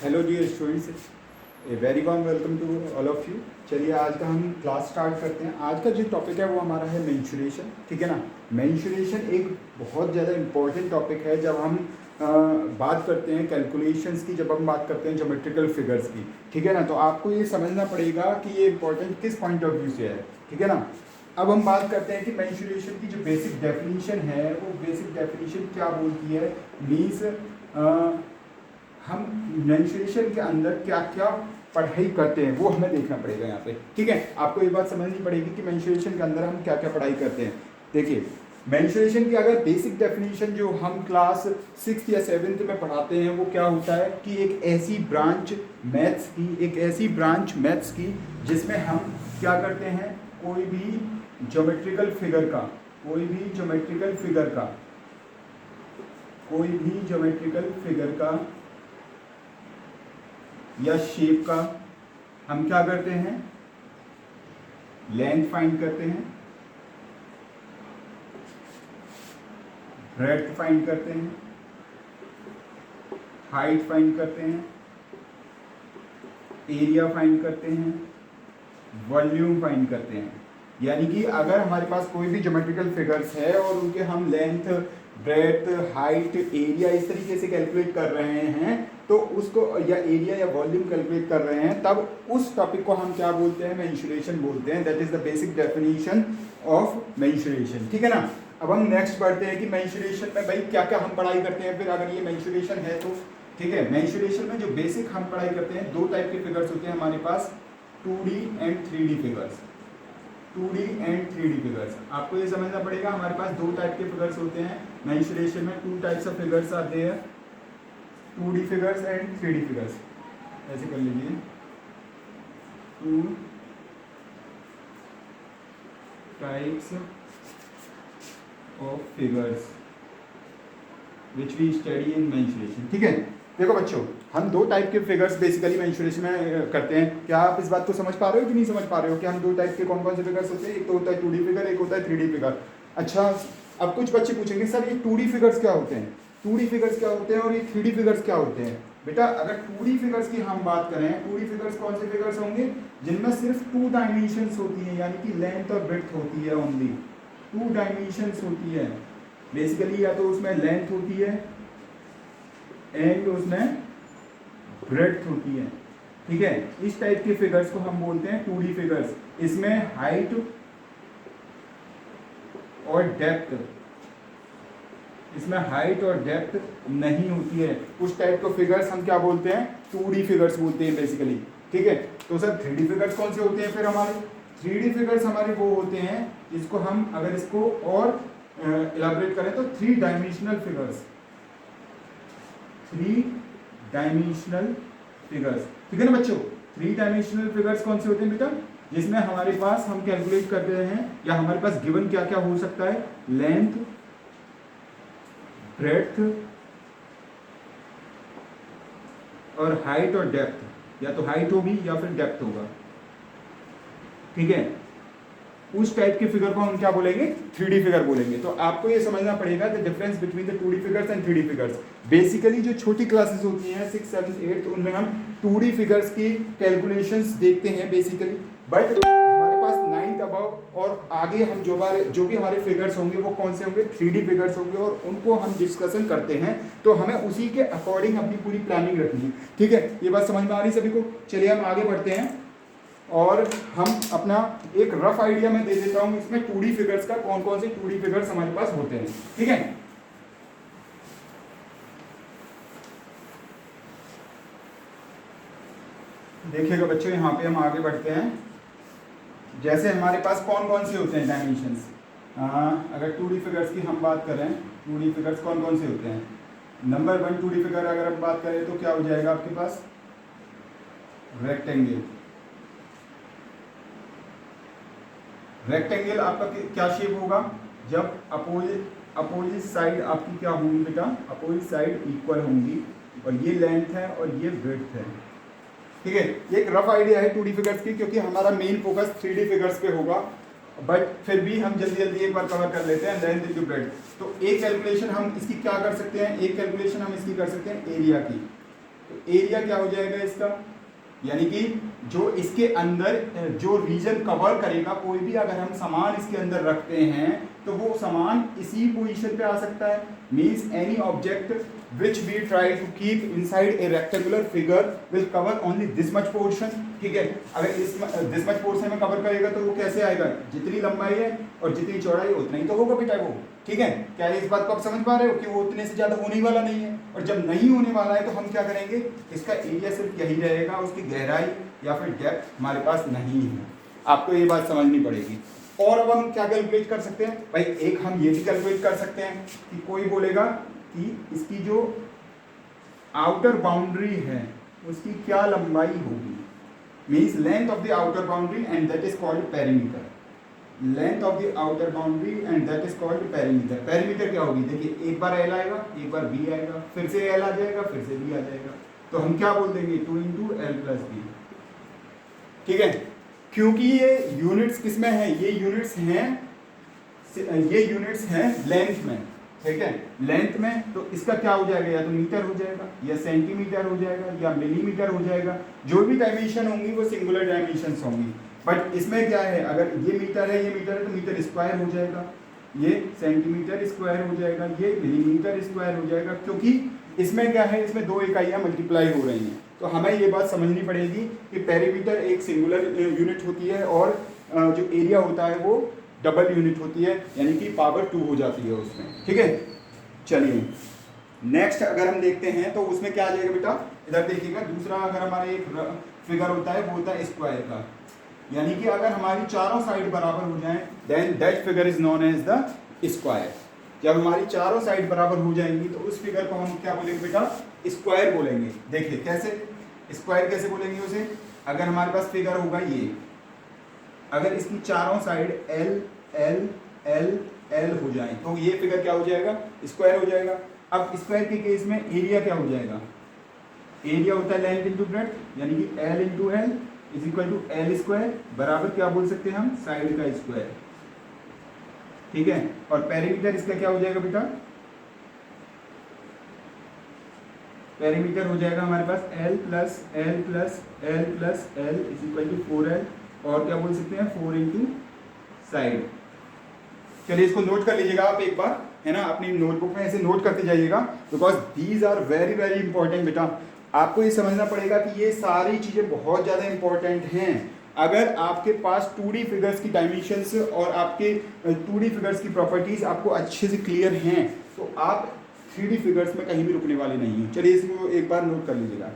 Hello dear students, a very warm welcome to all of you. चलिए आज का हम क्लास स्टार्ट करते हैं। आज का जो टॉपिक है वो हमारा है मेंस्ट्रुएशन, ठीक है ना। मेंस्ट्रुएशन एक बहुत ज़्यादा इम्पॉर्टेंट टॉपिक है जब हम बात करते हैं कैलकुलेशंस की, जब हम बात करते हैं ज्योमेट्रिकल फिगर्स की, ठीक है ना। तो आपको ये समझना पड़ेगा कि ये इम्पोर्टेंट किस पॉइंट ऑफ व्यू से है, ठीक है ना। अब हम बात करते हैं कि मेंस्ट्रुएशन की जो बेसिक डेफिनेशन है वो बेसिक डेफिनेशन क्या बोलती है। मीन्स हम मेंस्ट्रुएशन के अंदर क्या क्या पढ़ाई करते हैं वो हमें देखना पड़ेगा यहाँ पे, ठीक है। आपको ये बात समझनी पड़ेगी कि मेंस्ट्रुएशन के अंदर हम क्या क्या पढ़ाई करते हैं। देखिए, मेंस्ट्रुएशन की अगर बेसिक डेफिनेशन जो हम क्लास 6th या 7th में पढ़ाते हैं वो क्या होता है कि एक ऐसी ब्रांच मैथ्स की जिसमें हम क्या करते हैं, कोई भी ज्योमेट्रिकल फिगर का या शेप का हम क्या करते हैं, लेंथ फाइंड करते हैं, ब्रेड्थ फाइंड करते हैं, हाइट फाइंड करते हैं, एरिया फाइंड करते हैं, वॉल्यूम फाइंड करते हैं। यानी कि अगर हमारे पास कोई भी ज्योमेट्रिकल फिगर्स है और उनके हम लेंथ, ब्रेड्थ, हाइट, एरिया इस तरीके से कैलकुलेट कर रहे हैं तो उसको, या एरिया या वॉल्यूम कैलकुलेट कर रहे हैं, तब उस टॉपिक को हम क्या बोलते हैं, मेंस्ट्रुएशन बोलते हैं। That is the basic definition of menstruation, ठीक है ना। अब हम नेक्स्ट बढ़ते हैं कि मेंस्ट्रुएशन में भाई क्या क्या हम पढ़ाई करते हैं। फिर अगर ये मेंस्ट्रुएशन है तो ठीक है, मेंस्ट्रुएशन में जो बेसिक हम पढ़ाई करते हैं, दो टाइप के फिगर्स होते हैं हमारे पास, 2D and 3D figures. 2D and 3D figures, आपको ये समझना पड़ेगा। हमारे पास दो टाइप के फिगर्स होते हैं मेंस्ट्रुएशन में। 2 टाइप्स ऑफ फिगर्स आते हैं, 2D figures and 3D figures. ऐसे कर लीजिए, 2 types of figures which we study in mensuration, ठीक है। देखो बच्चों, हम दो टाइप के फिगर्स बेसिकली मेंस्ट्रुएशन में करते हैं। क्या आप इस बात को समझ पा रहे हो कि नहीं समझ पा रहे हो कि हम दो टाइप के कौन कौन से फिगर्स होते हैं। एक तो होता है 2D फिगर, एक होता है 3D फिगर। अच्छा, अब कुछ बच्चे पूछेंगे सर ये 2D फिगर्स क्या होते हैं, 2D फिगर्स क्या होते हैं और ये 3D फिगर्स क्या होते हैं। बेटा अगर 2D फिगर्स की हम बात करें, 2D फिगर्स कौन से फिगर्स होंगे, जिनमें सिर्फ 2 डायमेंशंस होती हैं, यानी कि लेंथ और ब्रेड्थ होती है, ओनली 2 डायमेंशंस होती है बेसिकली। या तो उसमें लेंथ होती है एंड उसमें ब्रेड्थ होती है, ठीक है। इस टाइप के फिगर्स को हम बोलते हैं 2D फिगर्स। इसमें हाइट और डेप्थ नहीं होती है। उस टाइप के फिगर्स हम क्या बोलते हैं, 2D फिगर्स बोलते हैं बेसिकली, ठीक है। तो सर 3D फिगर्स कौन से होते हैं फिर हमारे। 3D फिगर्स हमारे वो होते हैं जिसको हम, अगर इसको और इलाबोरेट करें तो 3 डायमेंशनल फिगर्स, 3 डायमेंशनल फिगर्स, ठीक है ना बच्चों। 3 डायमेंशनल फिगर्स कौन से होते हैं बेटा, जिसमें हमारे पास हम कैलकुलेट कर रहे हैं, या हमारे पास गिवन क्या क्या हो सकता है, लेंथ, ब्रेड्थ और हाइट और डेप्थ। या तो हाइट होगी या फिर डेप्थ होगा, ठीक है। उस टाइप के फिगर को हम क्या बोलेंगे, 3D फिगर बोलेंगे। तो आपको ये समझना पड़ेगा the difference between the 2D figures and 3D figures. Basically जो छोटी क्लासेस होती हैं 6, 7, 8, उनमें हम 2D फिगर्स की कैलकुलेशंस देखते हैं बेसिकली। बट हमारे पास 9th अबव और आगे हम जो भी हमारे फिगर्स होंगे वो कौन से होंगे, 3D फिगर्स होंगे, और उनको हम डिस्कशन करते हैं। तो हमें उसी के अकॉर्डिंग अपनी पूरी प्लानिंग रखनी है, ठीक है। ये बात समझ में आ रही सभी को। चलिए हम आगे बढ़ते हैं और हम अपना एक रफ आइडिया मैं दे देता हूं इसमें 2D फिगर्स का, कौन कौन से 2D फिगर्स हमारे पास होते हैं, ठीक है। देखिएगा बच्चों, यहाँ पे हम आगे बढ़ते हैं। जैसे हमारे पास कौन कौन से होते हैं डायमेंशंस। अगर 2D फिगर्स की हम बात करें, 2D फिगर्स कौन कौन से होते हैं। नंबर 1 2D फिगर अगर हम बात करें तो क्या हो जाएगा आपके पास, रेक्टेंगल। रेक्टेंगल आपका क्या शेप होगा, जब अपोजिट साइड आपकी क्या होंगी बेटा, अपोजिट साइड इक्वल होंगी, और ये लेंथ है और ये ब्रेड्थ है, ठीक है। ये एक रफ आइडिया है 2D फिगर्स की, क्योंकि हमारा मेन फोकस 3D फिगर्स पे होगा। बट फिर भी हम जल्दी जल्दी एक बार कवर कर लेते हैं लेंथ इनटू ब्रेड्थ। तो एक कैलकुलेशन हम इसकी क्या कर सकते हैं, एक कैलकुलेशन हम इसकी कर सकते हैं एरिया की। तो एरिया क्या हो जाएगा इसका, यानी कि जो इसके अंदर जो रीजन कवर करेगा, कोई भी अगर हम सामान इसके अंदर रखते हैं तो वो सामान इसी पोजीशन पे आ सकता है। Means any object which we try to keep inside a rectangular figure will cover only this much portion। ठीक है, अगर इस this much portion में कवर करेगा तो वो कैसे आएगा, जितनी लंबाई है और जितनी चौड़ाई है उतना ही तो होगा बेटा वो। ठीक है, क्या इस बात को आप समझ पा रहे हो कि वो उतने से ज़्यादा होने वाला नहीं है, और जब नहीं होने वाला है तो हम क्या करेंगे, इसका एरिया सिर्फ यही रहेगा, उसकी गहराई या फिर डेप्थ हमारे पास नहीं है। आपको ये बात समझनी पड़ेगी। और अब हम क्या कैलकुलेट कर सकते हैं भाई, एक हम ये भी कैलकुलेट कर सकते हैं कि कोई बोलेगा कि इसकी जो आउटर बाउंड्री है उसकी क्या लंबाई होगी, means length of the outer boundary and that is called perimeter. Length of the outer boundary and that is called perimeter. Perimeter क्या होगी, देखिए एक बार एल आएगा, एक बार बी आएगा, फिर से एल आ जाएगा, फिर से बी आ जाएगा, तो हम क्या बोल देंगे 2 × L + B। ठीक है, क्योंकि ये यूनिट्स किसमें है, ये यूनिट्स हैं लेंथ में। ठीक है, लेंथ में, तो इसका क्या हो जाएगा, या तो मीटर हो जाएगा, या सेंटीमीटर हो जाएगा, या मिलीमीटर हो जाएगा। जो भी डायमेंशन होंगी वो सिंगुलर डायमेंशंस होंगी। बट इसमें क्या है, अगर ये मीटर है, ये मीटर है, तो मीटर स्क्वायर हो जाएगा, ये सेंटीमीटर स्क्वायर हो जाएगा, ये मिलीमीटर स्क्वायर हो जाएगा, क्योंकि इसमें क्या है, इसमें दो इकाइयाँ मल्टीप्लाई हो रही हैं। तो हमें ये बात समझनी पड़ेगी कि पेरीमीटर एक सिंगुलर यूनिट होती है और जो एरिया होता है वो डबल यूनिट होती है, यानी कि पावर 2 हो जाती है उसमें। ठीक है, चलिए नेक्स्ट अगर हम देखते हैं तो उसमें क्या आ जाएगा बेटा, इधर देखिएगा, दूसरा अगर हमारा एक फिगर होता है वो होता है स्क्वायर का, यानी कि अगर हमारी चारों साइड बराबर हो जाएं then that figure is known as the square. जब हमारी चारों साइड बराबर हो जाएंगी तो उस फिगर को हम क्या बोलेंगे बेटा, स्क्वायर बोलेंगे। देखिए कैसे स्क्वायर कैसे बोलेंगे उसे, अगर हमारे पास फिगर होगा ये, अगर इसकी चारों side L L L L हो जाए तो ये फिगर क्या हो जाएगा, स्क्वायर हो जाएगा। अब स्क्वायर के केस में एरिया क्या हो जाएगा, एरिया होता है लेंथ इंटू ब्रेड्थ, यानी कि L into L is equal to L square, बराबर क्या बोल सकते हैं हम, साइड का स्क्वायर। ठीक है, और पेरीमीटर इसका क्या हो जाएगा बेटा, पेरीमीटर हो जाएगा हमारे पास L plus L plus L plus L is equal to 4L, और क्या बोल सकते हैं 4 इंटू साइड। चलिए इसको नोट कर लीजिएगा आप एक बार, है ना, अपनी नोटबुक में ऐसे नोट करते जाइएगा, because these are very very important बेटा। आपको ये समझना पड़ेगा कि ये सारी चीज़ें बहुत ज़्यादा इंपॉर्टेंट हैं। अगर आपके पास 2D फिगर्स की डायमेंशंस और आपके 2D फिगर्स की प्रॉपर्टीज़ आपको अच्छे से क्लियर हैं तो आप 3D फिगर्स में कहीं भी रुकने वाले नहीं हैं। चलिए इसको एक बार नोट कर लीजिएगा,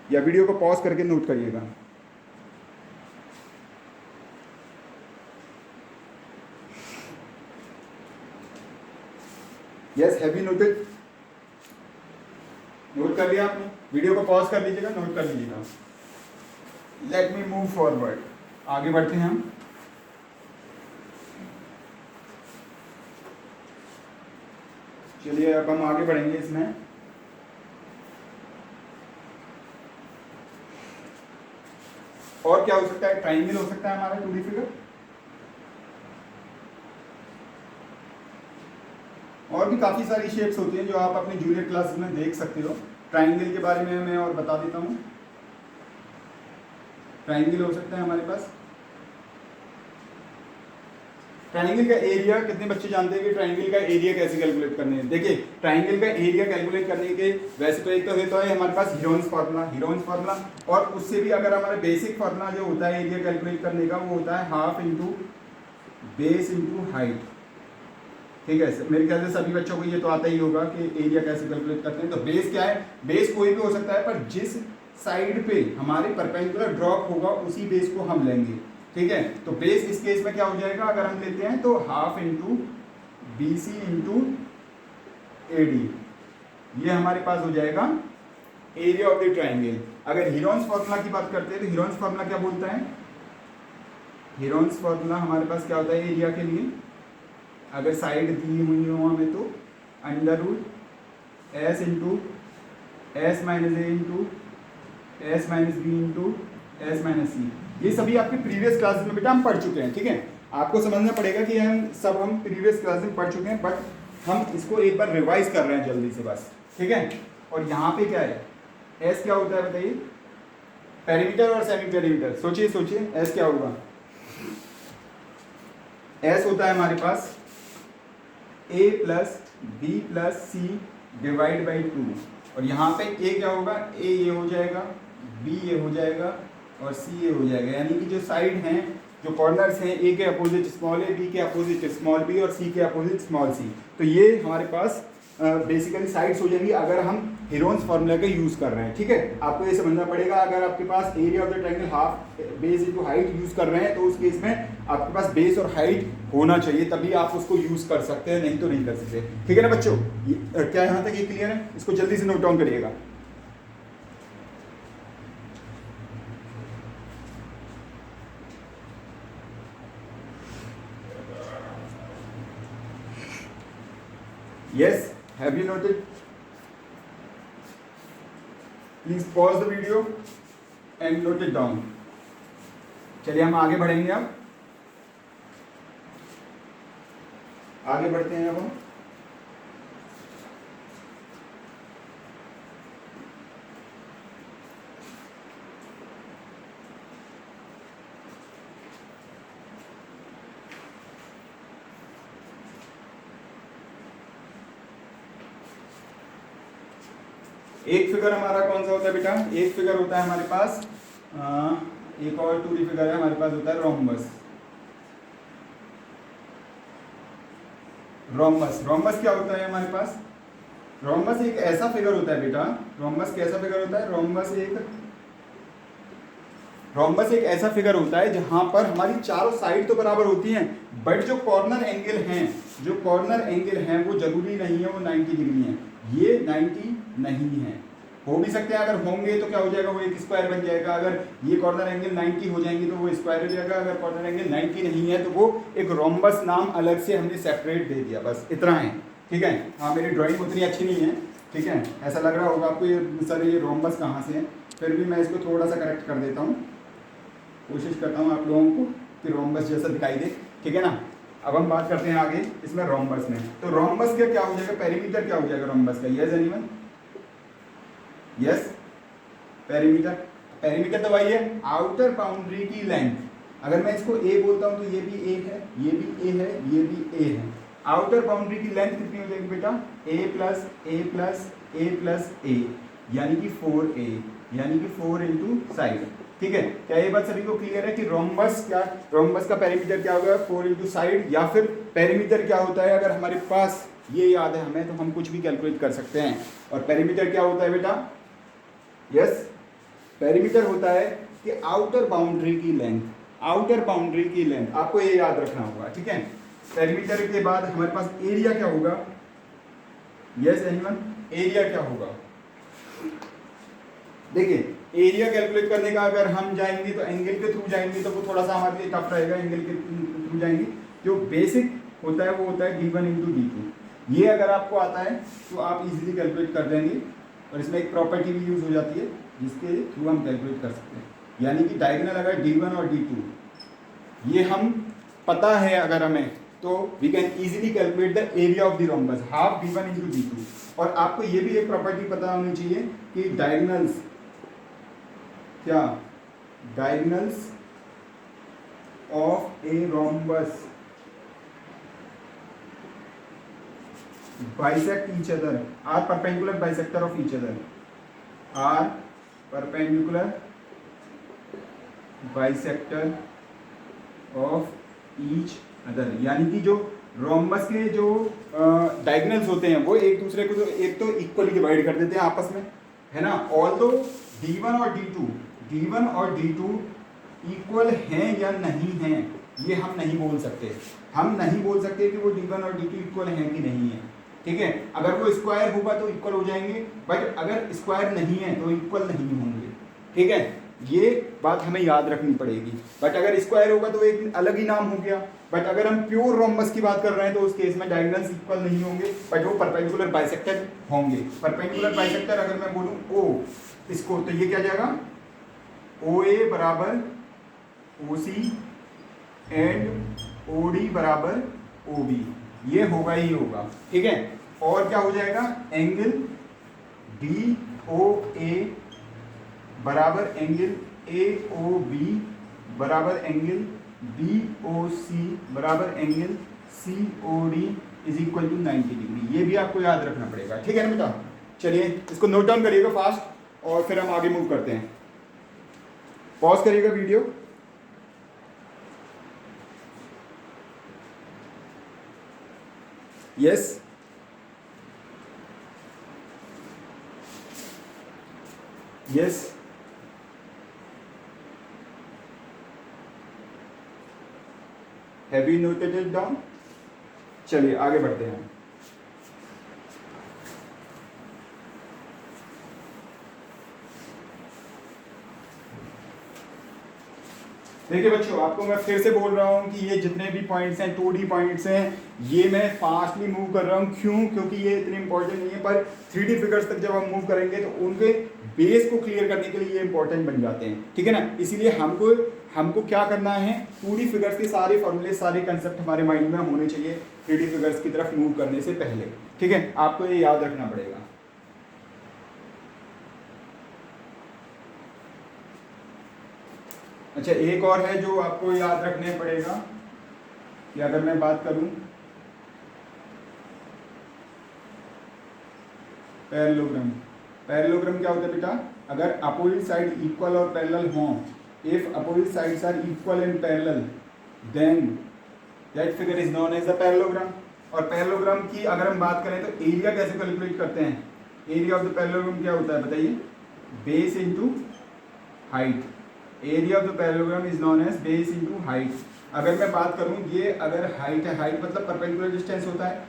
या वीडियो को पॉज करके नोट करिएगा। Yes, have you noted, note कर लिया आपने, वीडियो को पॉज कर लीजिएगा, नोट कर लीजिएगा। लेट मी मूव फॉरवर्ड, आगे बढ़ते हैं हम। चलिए अब हम आगे बढ़ेंगे इसमें। और क्या हो सकता है, ट्राइंगल हो सकता है हमारा 2D फिगर, और भी काफ़ी सारी शेप्स होती हैं जो आप अपने जूनियर क्लासेस में देख सकते हो। ट्राइंगल के बारे में मैं और बता देता हूँ। ट्राइंगल हो सकता है हमारे पास, ट्राइंगल का एरिया, कितने बच्चे जानते हैं कि ट्राइंगल का एरिया कैसे कैलकुलेट करने हैं। देखिए ट्राइंगल का एरिया कैलकुलेट करने के वैसे तो एक तो होता है हमारे पास हीरोन्स फार्मूला, और उससे भी अगर हमारा बेसिक फार्मूला जो होता है एरिया कैलकुलेट करने का वो होता है half into base into height. ठीक है, मेरे ख्याल से सभी बच्चों को ये तो आता ही होगा कि एरिया कैसे कैलकुलेट करते हैं। तो बेस क्या है, बेस कोई भी हो सकता है, पर जिस साइड पे हमारे परपेंडिकुलर ड्रॉप होगा उसी बेस को हम लेंगे। ठीक है, तो बेस इस केस में क्या हो जाएगा, अगर हम लेते हैं तो half into BC into AD, ये हमारे पास हो जाएगा एरिया ऑफ द ट्राइंगल। अगर हीरोन्स फार्मूला की बात करते हैं तो हीरोन्स फार्मूला क्या बोलता है, हीरोन्स फार्मूला हमारे पास क्या होता है एरिया के लिए, अगर साइड दी हुई हो हमें तो √S into S minus A into S minus B into S minus C। ये सभी आपके प्रीवियस क्लासेस में बेटा हम पढ़ चुके हैं। ठीक है, आपको समझना पड़ेगा कि हम प्रीवियस क्लास में पढ़ चुके हैं, बट हम इसको एक बार रिवाइज कर रहे हैं जल्दी से बस। ठीक है, और यहाँ पे क्या है, एस क्या होता है बताइए? पेरीमीटर और सेमी पेरीमीटर, सोचिए सोचिए, एस क्या होगा? एस होता है हमारे पास A plus B plus C divide by 2, और यहाँ पे ए क्या होगा? ए ये हो जाएगा, बी ये हो जाएगा और सी ये हो जाएगा, यानी कि जो साइड हैं, जो कॉर्नर्स हैं, ए के अपोजिट स्मॉल ए, बी के अपोजिट स्मॉल बी और सी के अपोजिट स्मॉल सी, तो ये हमारे पास बेसिकली साइड्स हो जाएंगी अगर हम हेरोन्स फार्मूला का यूज़ कर रहे हैं। ठीक है, आपको ये समझना पड़ेगा, अगर आपके पास area of the triangle half base into height use कर रहे हैं तो उस केस में आपके पास बेस और हाइट होना चाहिए, तभी आप उसको यूज़ कर सकते हैं, नहीं तो नहीं कर सकते। ठीक है ना बच्चों, क्या यहाँ तक ये क्लियर है? इसको जल्दी से नोट डाउन करिएगा। Yes, have you noted? Please pause the video and note it down. चलिए हम आगे बढ़ेंगे, अब आगे बढ़ते हैं। अब हम एक फिगर हमारा कौन सा होता है बेटा? एक फिगर होता है हमारे पास, एक और 2D फिगर है हमारे पास, होता है रोम्बस। रोम्बस, रोम्बस क्या होता है हमारे पास? रोम्बस एक ऐसा फिगर होता है बेटा, रोम्बस कैसा फिगर होता है? रोम्बस एक ऐसा फिगर होता है जहां पर हमारी चारों साइड तो बराबर होती हैं, बट जो कॉर्नर एंगल हैं वो जरूरी नहीं है वो 90 डिग्री हैं, ये 90 नहीं है। हो भी सकते हैं, अगर होंगे तो क्या हो जाएगा, वो एक स्क्वायर बन जाएगा। अगर ये कॉर्नर एंगल 90 हो जाएंगे तो वो स्क्वायर हो जाएगा, अगर कॉर्नर एंगल 90 नहीं है तो वो एक रोम्बस नाम अलग से हमने सेपरेट दे दिया, बस इतना है। ठीक है, हाँ मेरी ड्राइंग उतनी अच्छी नहीं है, ठीक है, ऐसा लग रहा होगा आपको ये सर ये रोम्बस कहाँ से है, फिर भी मैं इसको थोड़ा सा करेक्ट कर देता हूँ, कोशिश करता हूँ आप लोगों को कि रोम्बस जैसा दिखाई दे। ठीक है ना, अब हम बात करते हैं आगे इसमें रोम्बस में। तो रोम्बस का क्या हो जाएगा? पेरीमीटर क्या हो जाएगा रोम्बस का? Yes anyone? यस, पेरीमीटर तो वही है, आउटर बाउंड्री की लेंथ। अगर मैं इसको ए बोलता हूँ तो ये भी ए है, ये भी ए है, ये भी ए है। आउटर बाउंड्री की लेंथ कितनी हो जाएगी बेटा? ए प्लस ए प्लस ए प्लस ए, यानी कि 4a, यानी कि 4 इंटू साइड। ठीक है, क्या ये बात सभी को क्लियर है कि रोम्बस का पेरीमीटर क्या होगा? 4 इंटू साइड। या फिर पेरीमीटर क्या होता है, अगर हमारे पास ये याद है हमें तो हम कुछ भी कैलकुलेट कर सकते हैं। और पेरीमीटर क्या होता है बेटा? यस, पेरीमीटर होता है कि आउटर बाउंड्री की लेंथ, आउटर बाउंड्री की लेंथ, आपको ये याद रखना होगा। ठीक है, पेरीमीटर के बाद हमारे पास एरिया क्या होगा? Yes anyone? एरिया क्या होगा? देखिए, एरिया कैलकुलेट करने का अगर हम जाएंगे तो एंगल के थ्रू जाएंगे तो वो थोड़ा सा हमारे लिए टफ रहेगा। एंगल के थ्रू जाएंगे, जो बेसिक होता है वो होता है d1 इंटू d2। ये अगर आपको आता है तो आप इजीली कैलकुलेट कर देंगे, और इसमें एक प्रॉपर्टी भी यूज हो जाती है जिसके थ्रू हम कैलकुलेट कर सकते हैं, यानी कि डायगोनल अगर d1 और d2 ये हम पता है अगर हमें, तो we can easily calculate the area of the rhombus, half d1 into d2। और आपको ये भी एक प्रॉपर्टी पता होनी चाहिए कि डायगोनल्स क्या, diagonals of a rhombus bisect each other, are perpendicular bisector of each other, are perpendicular bisector of each other। यानी कि जो रोम्बस के जो डायगोनल्स होते हैं वो एक दूसरे को तो एक तो इक्वली डिवाइड कर देते हैं आपस में, है ना। ऑल्दो d1 और d2 इक्वल हैं या नहीं हैं ये हम नहीं बोल सकते, हम नहीं बोल सकते कि वो d1 और d2 इक्वल हैं कि नहीं है। ठीक है, अगर वो स्क्वायर होगा तो इक्वल हो जाएंगे, बट अगर स्क्वायर नहीं है तो इक्वल नहीं होंगे। ठीक है, ये बात हमें याद रखनी पड़ेगी। बट अगर स्क्वायर होगा तो एक अलग ही नाम हो गया। बट अगर हम प्योर रोम्बस की बात कर रहे हैं तो उस केस में डायगोनल्स इक्वल नहीं होंगे, बट वो परपेंडिकुलर बाइसेक्टर होंगे। परपेंडिकुलर बाइसेक्टर अगर मैं बोलूँ ओ इसको, तो ये क्या जाएगा? OA बराबर OC एंड OD बराबर OB, ये होगा ही होगा। ठीक है, और क्या हो जाएगा? एंगल DOA बराबर एंगल ए ओ बी बराबर एंगल बी ओ सी बराबर angle C O D is equal to 90 degree. ये भी आपको याद रखना पड़ेगा, ठीक है ना बेटा। चलिए इसको नोट डाउन करिएगा फास्ट और फिर हम आगे मूव करते हैं। पॉज करिएगा video. Yes yes have you noted it down? चलिए आगे बढ़ते हैं। देखिए बच्चों, आपको मैं फिर से बोल रहा हूँ कि ये जितने भी पॉइंट्स हैं 2D पॉइंट्स हैं, ये मैं फास्टली मूव कर रहा हूँ। क्यों? क्योंकि ये इतने इंपॉर्टेंट नहीं है, पर 3D फिगर्स तक जब हम मूव करेंगे तो उनके बेस को क्लियर करने के लिए ये इंपॉर्टेंट बन जाते हैं, ठीक है ना। इसीलिए हमको क्या करना है, 2D फिगर्स के सारे फॉर्मूले, सारे कंसेप्ट हमारे माइंड में होने चाहिए 3D फिगर्स की तरफ मूव करने से पहले, ठीक है। आपको ये याद रखना पड़ेगा। अच्छा, एक और है जो आपको याद रखने पड़ेगा कि अगर मैं बात करूं पैरेललोग्राम। पैरेललोग्राम क्या होता है बेटा? अगर अपोजिट साइड इक्वल और पैरेलल हो, if opposite sides are equal and parallel, then that figure is known as the parallelogram. और पैरेललोग्राम की अगर हम बात करें तो एरिया कैसे कैलकुलेट करते हैं? एरिया ऑफ द पैरेललोग्राम क्या होता है बताइए? Base into height. Area of the parallelogram is known as base into height. अगर मैं बात करूं, ये अगर हाइट है, हाइट मतलब परपेंडिकुलर डिस्टेंस होता है,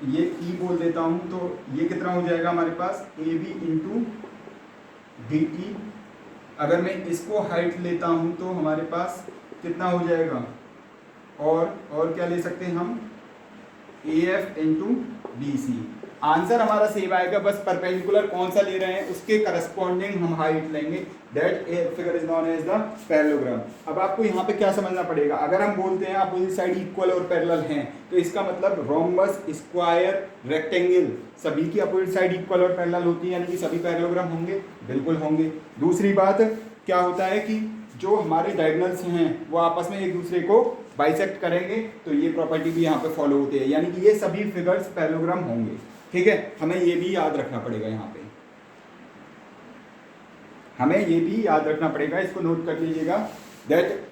ये ई बोल देता हूं, तो ये कितना हो जाएगा हमारे पास? A B into D T. अगर मैं इसको हाइट लेता हूं तो हमारे पास कितना हो जाएगा? और क्या ले सकते हैं हम? A F into D C. Answer हमारा सेम आएगा, बस परपेंडिकुलर कौन सा ले रहे हैं उसके करस्पॉन्डिंग हम हाइट लेंगे। That figure is known as the parallelogram. अब आपको यहाँ पे क्या समझना पड़ेगा, अगर हम बोलते हैं अपोजिट साइड इक्वल और पैरेलल हैं तो इसका मतलब रोम्बस, स्क्वायर, रेक्टेंगल सभी की अपोजिट साइड इक्वल और पैरेलल होती है, यानी कि सभी पैरेललोग्राम होंगे, बिल्कुल होंगे। दूसरी बात क्या होता है कि जो हमारे डायगोनल्स हैं वो आपस में एक दूसरे को बाइसेक्ट करेंगे, तो ये प्रॉपर्टी भी यहाँ पे फॉलो होती है, यानी कि ये सभी फिगर्स पैरेललोग्राम होंगे, ठीक है। हमें ये भी याद रखना पड़ेगा, यहाँ पे हमें ये भी याद रखना पड़ेगा, इसको नोट कर लीजिएगा। That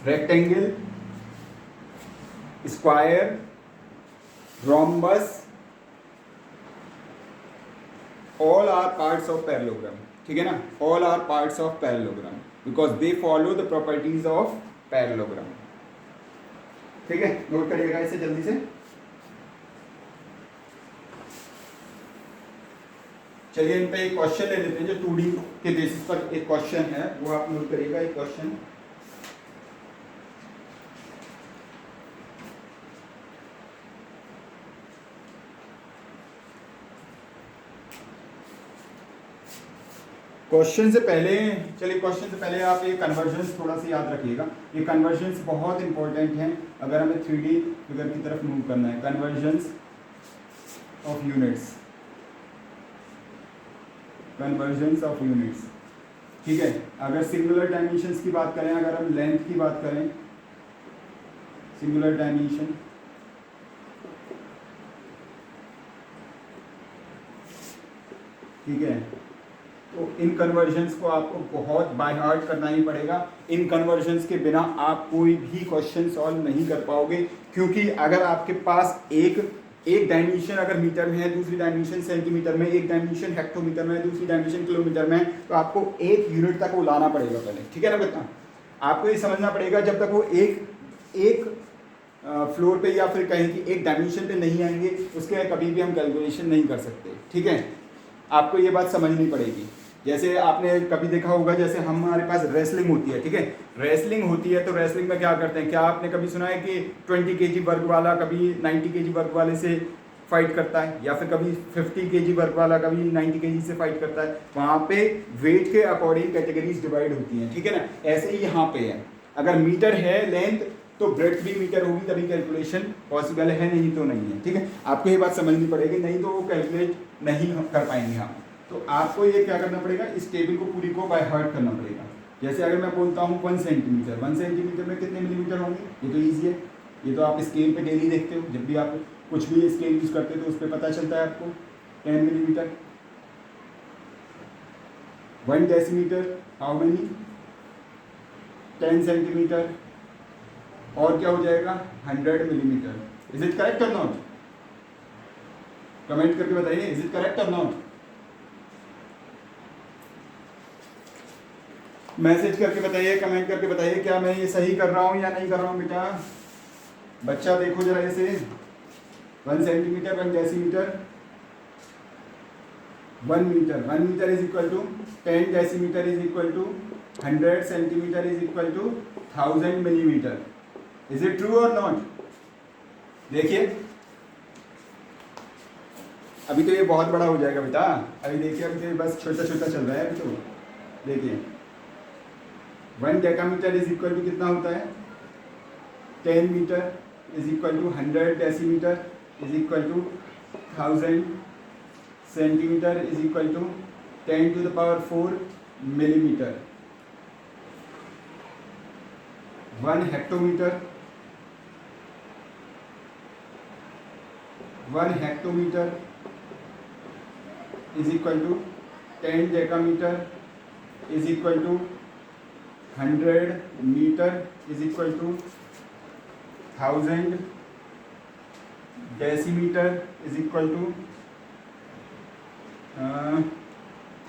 rectangle, square, rhombus all are parts of parallelogram, ठीक है ना। All are parts of parallelogram because they follow the properties of parallelogram, ठीक है। नोट करिएगा इसे जल्दी से। चलिए इन पे एक क्वेश्चन ले लेते हैं जो 2D के बेसिस पर एक क्वेश्चन है, वो आप नोट करिएगा। एक क्वेश्चन, क्वेश्चन से पहले आप ये कन्वर्जन्स थोड़ा सा याद रखिएगा। ये कन्वर्जन्स बहुत इंपॉर्टेंट हैं अगर हमें 3D फिगर की तरफ मूव करना है। Convergence of units, convergence of units, ठीक है। अगर सिंगुलर डायमेंशंस की बात करें, अगर हम लेंथ की बात करें, सिंगुलर डायमेंशन, ठीक है, तो इन कन्वर्जन्स को आपको बहुत बाय हार्ट करना ही पड़ेगा। इन कन्वर्जन्स के बिना आप कोई भी क्वेश्चन सॉल्व नहीं कर पाओगे, क्योंकि अगर आपके पास एक डायमेंशन अगर मीटर में है, दूसरी डायमेंशन सेंटीमीटर में, एक डायमेंशन हेक्टोमीटर में है, दूसरी डायमेंशन किलोमीटर में है, तो आपको एक यूनिट तक वो लाना पड़ेगा पहले, ठीक है ना बेटा। आपको ये समझना पड़ेगा, जब तक वो एक फ्लोर पे या फिर कहीं की एक डायमेंशन पे नहीं आएंगे, उसके कभी भी हम कैलकुलेशन नहीं कर सकते, ठीक है। आपको ये बात समझनी पड़ेगी। जैसे आपने कभी देखा होगा, जैसे हमारे पास रेसलिंग होती है, ठीक है, रेसलिंग होती है तो रेसलिंग में क्या करते हैं, क्या आपने कभी सुना है कि 20 kg वर्ग वाला कभी 90 kg वर्ग वाले से फाइट करता है, या फिर कभी 50 kg वर्ग वाला कभी 90 kg से फाइट करता है? वहाँ पे वेट के अकॉर्डिंग कैटेगरीज डिवाइड होती हैं, ठीक है ना। ऐसे ही यहाँ पे है, अगर मीटर है लेंथ तो ब्रेड्थ भी मीटर होगी, तभी कैलकुलेशन पॉसिबल है, नहीं तो नहीं है, ठीक है। आपको ये बात समझनी पड़ेगी, नहीं तो वो कैलकुलेट नहीं कर पाएंगे हम। तो आपको ये क्या करना पड़ेगा, इस टेबल को पूरी को बाय हार्ट करना पड़ेगा। जैसे अगर मैं बोलता हूँ 1 सेंटीमीटर, 1 सेंटीमीटर में कितने मिलीमीटर होंगे, ये तो ईजी है, ये तो आप स्केल पे डेली देखते हो, जब भी आप कुछ भी स्केल यूज़ करते हो तो उस पर पता चलता है आपको 10 millimetre. 1 decimetre how many, 10 centimetre, और क्या हो जाएगा 100 मिलीमीटर। इज इट करेक्ट और नॉट, कमेंट करके बताइए इज इट करेक्ट और नॉट, मैसेज करके बताइए, कमेंट करके बताइए क्या मैं ये सही कर रहा हूँ या नहीं कर रहा हूँ बेटा। बच्चा देखो जरा ऐसे, 1 centimetre, 1 decimetre, 1 metre, 1 metre is equal to 10 decimetre is equal to 100 centimetre is equal to 1000 millimetre. Is it true और नॉट? देखिए अभी तो ये बहुत बड़ा हो जाएगा बेटा, अभी देखिए अभी तो बस छोटा छोटा चल रहा है अभी तो। देखिए 1 डेकामीटर इज इक्वल टू कितना होता है, 10 metre is equal to 100 decimetre is equal to 1000 centimetre is equal to 10 to the power 4 millimetre. 1 hectometre, 1 hectometre is equal to 10 decametre is equal to 100 metre is equal to 1000 decimetre is equal to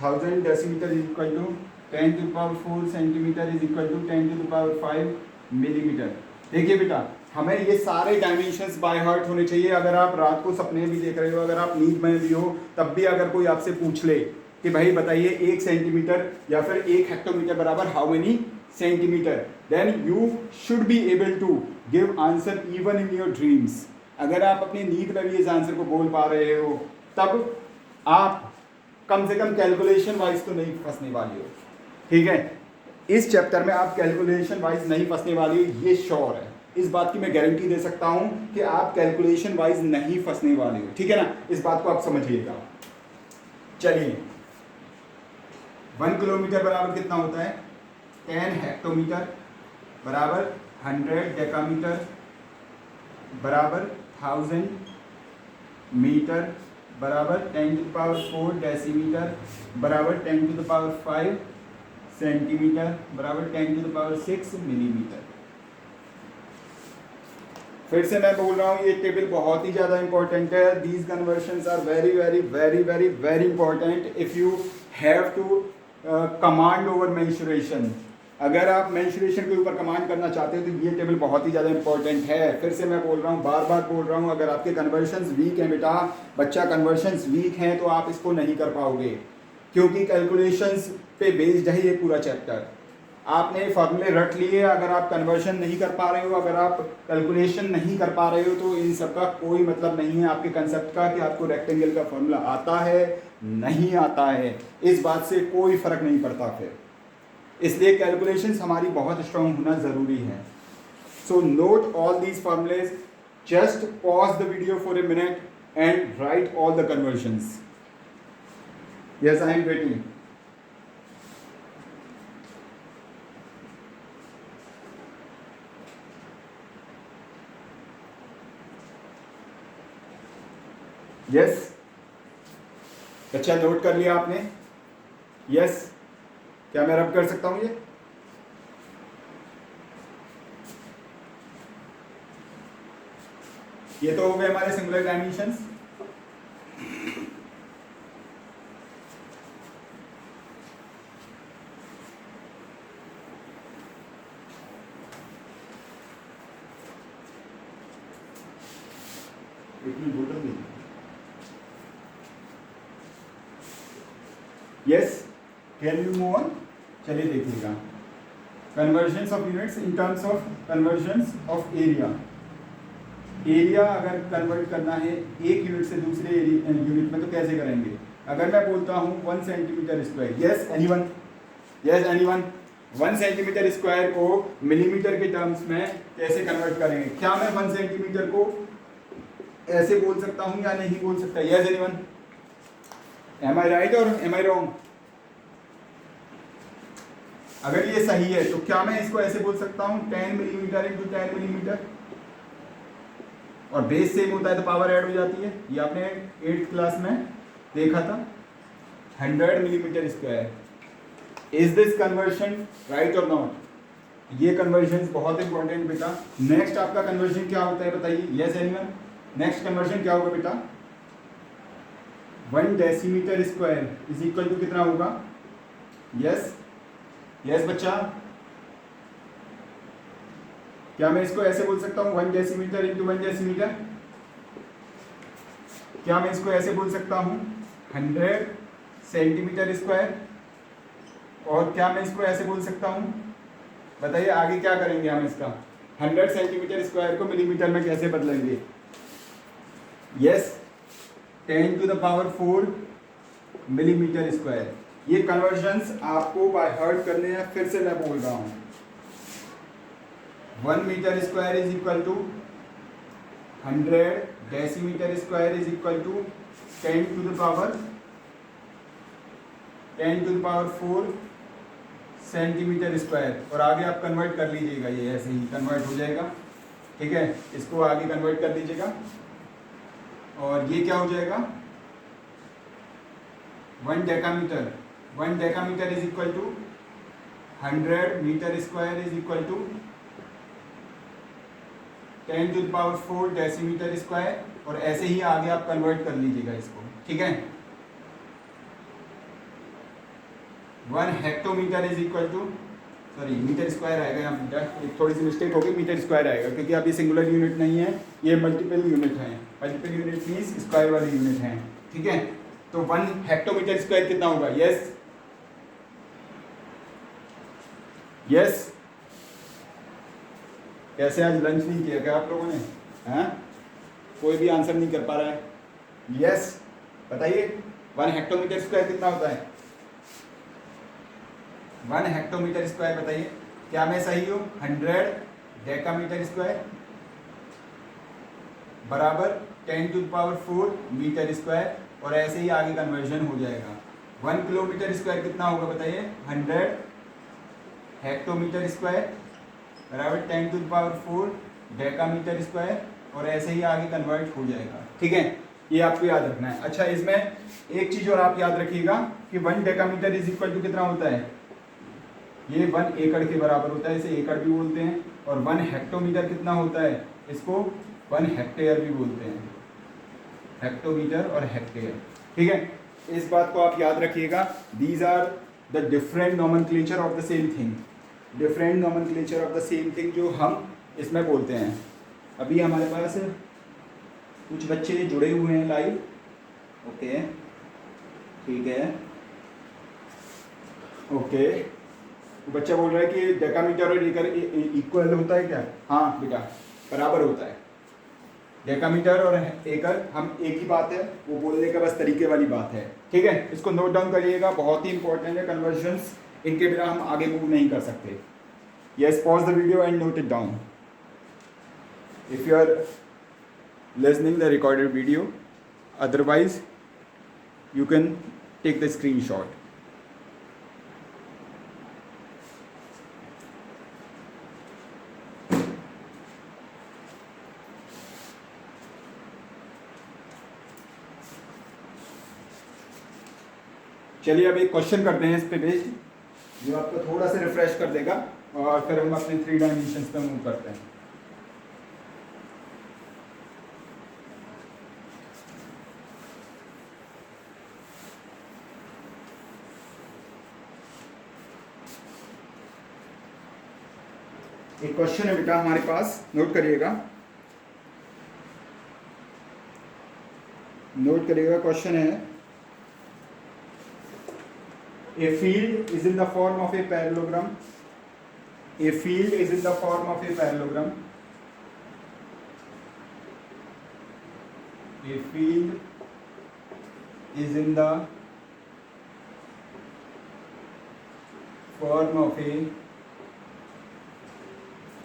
1000 decimetre is equal to 10 to power 4 centimetre is equal to 10 to the power 5 millimetre. देखिए बेटा हमें ये सारे dimensions by heart होने चाहिए। अगर आप रात को सपने भी देख रहे हो, अगर आप नींद में भी हो, तब भी अगर कोई आपसे पूछ ले कि भाई बताइए 1 सेंटीमीटर या फिर 1 हेक्टोमीटर बराबर how many centimetre, then you should be able to give answer even in your dreams. अगर आप अपनी नींद में भी इस आंसर को बोल पा रहे हो तब आप कम से कम कैलकुलेशन वाइज तो नहीं फंसने वाली हो। ठीक है, इस चैप्टर में आप कैलकुलेशन वाइज नहीं फंसने वाली हो, ये श्योर है। इस बात की मैं गारंटी दे सकता हूं कि आप कैलकुलेशन वाइज नहीं फंसने वाले हो। ठीक है ना, इस बात को आप समझिएगा। चलिए 1 किलोमीटर बराबर कितना होता है, 10 हेक्टोमीटर बराबर 100 डेकामीटर बराबर 1000 मीटर बराबर 10 टू द पावर 4 डेसीमीटर बराबर 10 टू द पावर 5 सेंटीमीटर बराबर 10 टू द पावर 6 मिलीमीटर। फिर से मैं बोल रहा हूँ ये टेबल बहुत ही ज़्यादा इंपॉर्टेंट है। These conversions are very very very very very important if you have to command over mensuration. अगर आप मेंसुरेशन के ऊपर कमांड करना चाहते हो तो ये टेबल बहुत ही ज़्यादा इंपॉर्टेंट है। फिर से मैं बोल रहा हूँ, बार बार बोल रहा हूँ, अगर आपके कन्वर्शंस वीक हैं बेटा, बच्चा कन्वर्शंस वीक हैं तो आप इसको नहीं कर पाओगे, क्योंकि कैलकुलेशंस पे बेस्ड है ये पूरा चैप्टर। आपने फॉर्मूले रट लिए, अगर आप कन्वर्शन नहीं कर पा रहे हो, अगर आप कैलकुलेशन नहीं कर पा रहे हो तो इन सब का कोई मतलब नहीं है आपके कंसेप्ट का कि आपको रेक्टेंगल का फॉर्मूला आता है नहीं आता है, इस बात से कोई फर्क नहीं पड़ता फिर। इसलिए कैलकुलेशंस हमारी बहुत स्ट्रांग होना ज़रूरी है। So note all these formulae, just pause the video for a minute and write all the conversions. Yes, I am waiting. Yes, अच्छा नोट कर लिया आपने? यस, क्या मैं रब कर सकता हूं ये तो हो गए हमारे singular dimensions. Yes, can you move on? चलिए देखिएगा, convergence of units in terms of convergence of area. Area अगर कन्वर्ट करना है एक यूनिट से दूसरे यूनिट में तो कैसे करेंगे? अगर मैं बोलता हूँ 1 centimetre square, yes anyone, yes anyone, 1 centimetre square को मिलीमीटर के टर्म्स में कैसे कन्वर्ट करेंगे? क्या मैं 1 सेंटीमीटर को ऐसे बोल सकता हूँ या नहीं बोल सकता? यस एनीवन, एम आई राइट और एम आई रॉन्ग? अगर ये सही है तो क्या मैं इसको ऐसे बोल सकता हूँ 10 मिलीमीटर इंटू 10 मिलीमीटर, और बेस सेम होता है तो पावर ऐड हो जाती है। ये आपने 8th क्लास में देखा था। 100 millimetre square. Is this conversion right और नॉट? ये कन्वर्जन बहुत इंपॉर्टेंट बेटा। नेक्स्ट आपका कन्वर्जन क्या होता है बताइए? Yes anyone? नेक्स्ट कन्वर्जन क्या होगा बेटा? 1 decimetre square is equal to कितना होगा? यस यस बच्चा, क्या मैं इसको ऐसे बोल सकता हूँ 1 डेसीमीटर इंटू 1 डेसीमीटर? क्या मैं इसको ऐसे बोल सकता हूँ 100 सेंटीमीटर स्क्वायर? और क्या मैं इसको ऐसे बोल सकता हूँ? बताइए आगे क्या करेंगे हम इसका? 100 सेंटीमीटर स्क्वायर को मिलीमीटर में कैसे बदलेंगे? Yes, 10 to the power 4 millimetre square. ये कन्वर्जन्स आपको बाय हार्ट करने हैं, फिर से मैं बोल रहा हूँ। 1 metre square is equal to 100 decimetre square is equal to 10 to the power 4 centimetre square. और आगे आप कन्वर्ट कर लीजिएगा, ये ऐसे ही कन्वर्ट हो जाएगा। ठीक है, इसको आगे कन्वर्ट कर लीजिएगा और ये क्या हो जाएगा? 1 decametre is equal to 100 metre square is equal to 10 to the power 4 decimetre square. और ऐसे ही आगे आप कन्वर्ट कर लीजिएगा इसको। ठीक है, 1 hectometre is equal to, sorry metre square आएगा यहाँ पे, एक थोड़ी सी मिस्टेक होगी, मीटर स्क्वायर आएगा क्योंकि अब ये सिंगुलर यूनिट नहीं है, ये मल्टीपल यूनिट हैं। मल्टीपल यूनिट मीन्स स्क्वायर वाले यूनिट हैं। ठीक है, तो 1 हेक्टोमीटर स्क्वायर कितना होगा? यस यस, कैसे आज लंच नहीं किया क्या आप लोगों ने? हैं, कोई भी आंसर नहीं कर पा रहा है। यस बताइए, 1 हेक्टोमीटर स्क्वायर कितना होता है? 1 हेक्टोमीटर स्क्वायर बताइए, क्या मैं सही हूँ? 100 डेकामीटर स्क्वायर बराबर 10 to the power 4 metre square. और ऐसे ही आगे कन्वर्जन हो जाएगा। 1 किलोमीटर स्क्वायर कितना होगा बताइए? 100 हेक्टोमीटर स्क्वायर बराबर 10 to the power 4 decametre square. और ऐसे ही आगे कन्वर्ट हो जाएगा। ठीक है, ये आपको याद रखना है। अच्छा, इसमें एक चीज़ और आप याद रखिएगा कि 1 डेकामीटर इज इक्वल टू कितना होता है? ये 1 एकड़ के बराबर होता है, इसे एकड़ भी बोलते हैं। और 1 हेक्टोमीटर कितना होता है? इसको 1 हेक्टेयर भी बोलते हैं। हेक्टोमीटर और हेक्टेयर। ठीक है, इस बात को आप याद रखिएगा। These are the different nomenclature of the same thing. Different nomenclature of the same thing जो हम इसमें बोलते हैं। अभी हमारे पास कुछ बच्चे जुड़े हुए हैं लाइव। ओके, ठीक है, ओके। बच्चा बोल रहा है कि डेकामीटर और एकड़ इक्वल होता है क्या? हाँ बेटा, बराबर होता है। डेकामीटर और एकड़ हम एक ही बात है, वो बोलने का बस तरीके वाली बात है। ठीक है, इसको नोट डाउन करिएगा, बहुत ही इंपॉर्टेंट है कन्वर्जन्स। इनके बिना हम आगे मूव नहीं कर सकते। Yes, pause the video and note it down if you are listening the recorded video, otherwise you can take the screenshot. चलिए अब एक क्वेश्चन करते हैं इस पे बेस्ड, जो आपको थोड़ा सा रिफ्रेश कर देगा और फिर हम अपने 3 डायमेंशंस पे मूव करते हैं। एक क्वेश्चन है बेटा हमारे पास, नोट करिएगा, नोट करिएगा। क्वेश्चन है, a field is in the form of a parallelogram. A field is in the form of a parallelogram. A field is in the form of A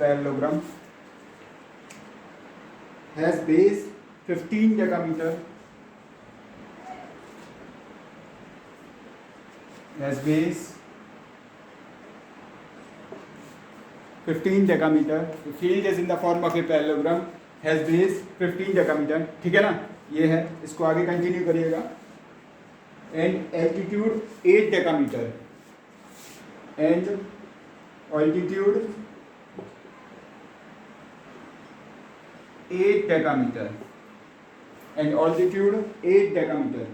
parallelogram has base 15 decameter has base 15 decameter. The field is in the form of a parallelogram, has base 15 decameter. ठीक है ना, ये है, इसको आगे continue करिएगा. And altitude 8 decameter. And altitude 8 decameter. And altitude 8 decameter.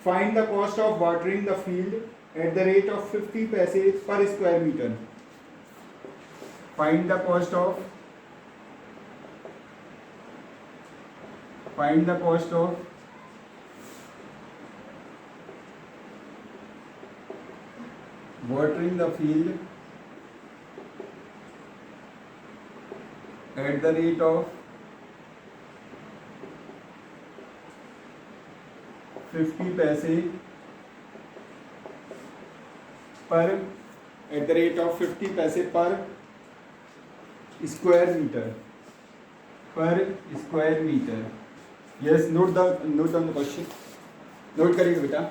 Find the cost of watering the field at the rate of 50 paise per square meter. Find the cost of watering the field at the rate of 50 paise per square meter. Yes, note down the question. Note करिएगा बेटा.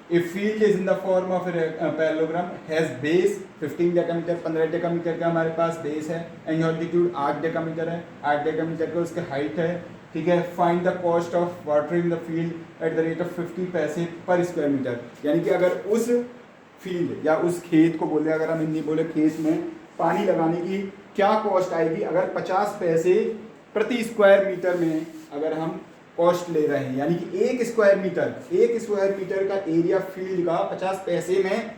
If field is in the form of a parallelogram, has base 15 decametre, 15 decametre का हमारे पास base है, and altitude 8 decametre है, 8 decametre का उसका height है. ठीक है. Find the cost of watering the field at the rate of 50 पैसे पर स्क्वायर मीटर. यानी कि अगर उस फील्ड या उस खेत को बोले, अगर हम हिंदी बोले खेत में पानी लगाने की क्या कॉस्ट आएगी अगर 50 पैसे प्रति स्क्वायर मीटर में अगर हम कॉस्ट ले रहे हैं. यानी कि एक स्क्वायर मीटर का एरिया फील्ड का 50 पैसे में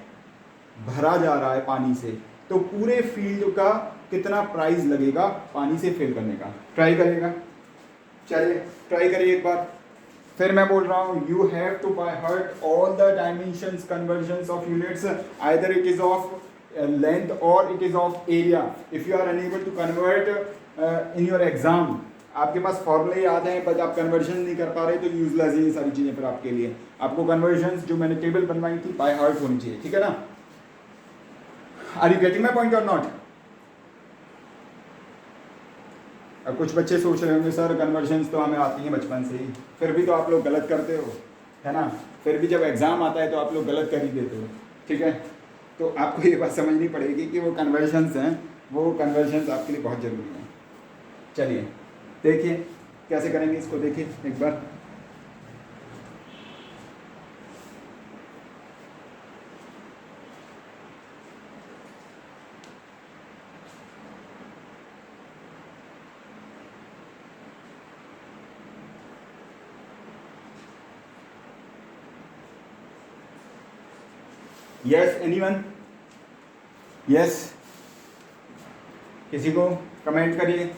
भरा जा रहा है पानी से, तो पूरे फील्ड का कितना प्राइस लगेगा पानी से फिल करने का. ट्राई करेगा. चलिए ट्राई करिए एक बार. फिर मैं बोल रहा हूँ, you have to by heart all the dimensions conversions of units, either it is of length or it is of area. If you are unable to convert in your exam, आपके पास फॉर्मूले याद हैं बट आप conversion नहीं कर पा रहे, तो यूजलेस है ये सारी चीज़ें फिर आपके लिए. आपको कन्वर्जन्स जो मैंने टेबल बनवाई थी बाय हार्ट होनी चाहिए. ठीक है ना. Are you getting my point और नॉट? अब कुछ बच्चे सोच रहे होंगे सर कन्वर्जन्स तो हमें आती हैं बचपन से ही, फिर भी तो आप लोग गलत करते हो, है ना. फिर भी जब एग्ज़ाम आता है तो आप लोग गलत कर ही देते हो. ठीक है. तो आपको ये बात समझनी पड़ेगी कि वो कन्वर्जन्स हैं, वो कन्वर्जन्स आपके लिए बहुत ज़रूरी हैं. चलिए देखिए कैसे करेंगे इसको, देखिए एक बार. Yes anyone? यस, किसी को कमेंट करिए.